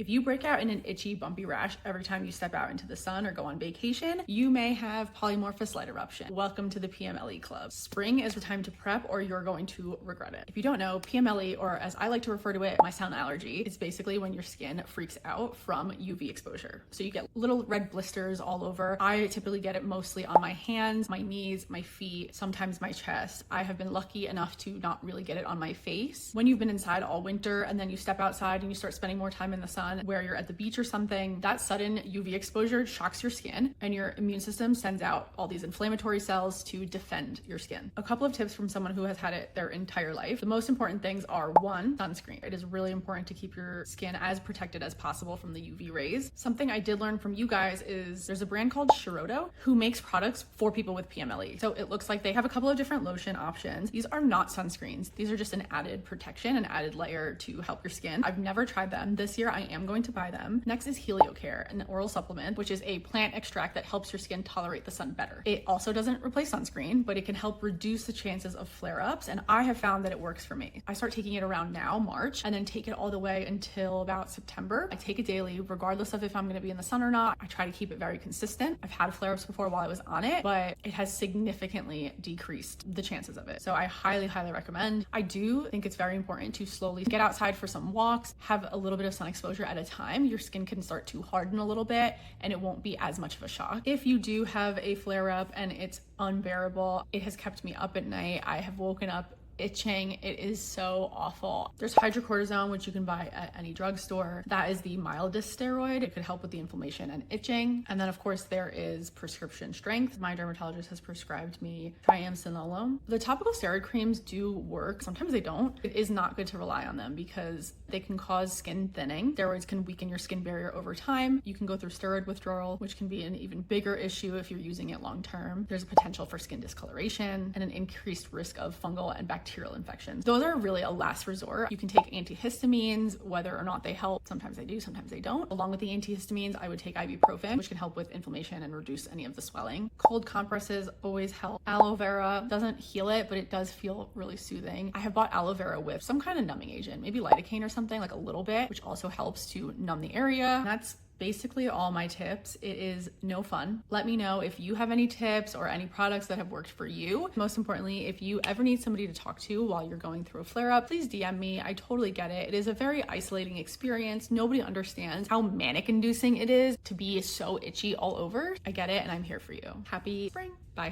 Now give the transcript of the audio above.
If you break out in an itchy, bumpy rash every time you step out into the sun or go on vacation, you may have polymorphous light eruption. Welcome to the PMLE club. Spring is the time to prep or you're going to regret it. If you don't know, PMLE, or as I like to refer to it, my sun allergy, is basically when your skin freaks out from UV exposure. So you get little red blisters all over. I typically get it mostly on my hands, my knees, my feet, sometimes my chest. I have been lucky enough to not really get it on my face. When you've been inside all winter and then you step outside and you start spending more time in the sun, where you're at the beach or something, that sudden UV exposure shocks your skin and your immune system sends out all these inflammatory cells to defend your skin. A couple of tips from someone who has had it their entire life. The most important things are: 1, sunscreen. It is really important to keep your skin as protected as possible from the UV rays. Something I did learn from you guys is there's a brand called Shiroto who makes products for people with PMLE. So it looks like they have a couple of different lotion options. These are not sunscreens. These are just an added protection, an added layer to help your skin. I've never tried them. This year I am going to buy them. Next is HelioCare, an oral supplement, which is a plant extract that helps your skin tolerate the sun better. It also doesn't replace sunscreen, but it can help reduce the chances of flare-ups, and I have found that it works for me. I start taking it around now, March, and then take it all the way until about September. I take it daily, regardless of if I'm gonna be in the sun or not. I try to keep it very consistent. I've had flare-ups before while I was on it, but it has significantly decreased the chances of it. So I highly, highly recommend. I do think it's very important to slowly get outside for some walks, have a little bit of sun exposure at a time. Your skin can start to harden a little bit and it won't be as much of a shock. If you do have a flare-up and it's unbearable, it has kept me up at night. I have woken up itching. It is so awful. There's hydrocortisone, which you can buy at any drugstore. That is the mildest steroid. It could help with the inflammation and itching. And then of course there is prescription strength. My dermatologist has prescribed me triamcinolone. The topical steroid creams do work. Sometimes they don't. It is not good to rely on them because they can cause skin thinning. Steroids can weaken your skin barrier over time. You can go through steroid withdrawal, which can be an even bigger issue if you're using it long term. There's a potential for skin discoloration and an increased risk of fungal and bacterial infections. Those are really a last resort. You can take antihistamines, whether or not they help. Sometimes they do, sometimes they don't. Along with the antihistamines, I would take ibuprofen, which can help with inflammation and reduce any of the swelling. Cold compresses always help. Aloe vera doesn't heal it, but it does feel really soothing. I have bought aloe vera with some kind of numbing agent, maybe lidocaine or something, like a little bit, which also helps to numb the area. That's basically all my tips. It is no fun. Let me know if you have any tips or any products that have worked for you. Most importantly, if you ever need somebody to talk to while you're going through a flare-up, please DM me. I totally get it. It is a very isolating experience. Nobody understands how manic inducing it is to be so itchy all over. I get it, and I'm here for you. Happy spring. Bye.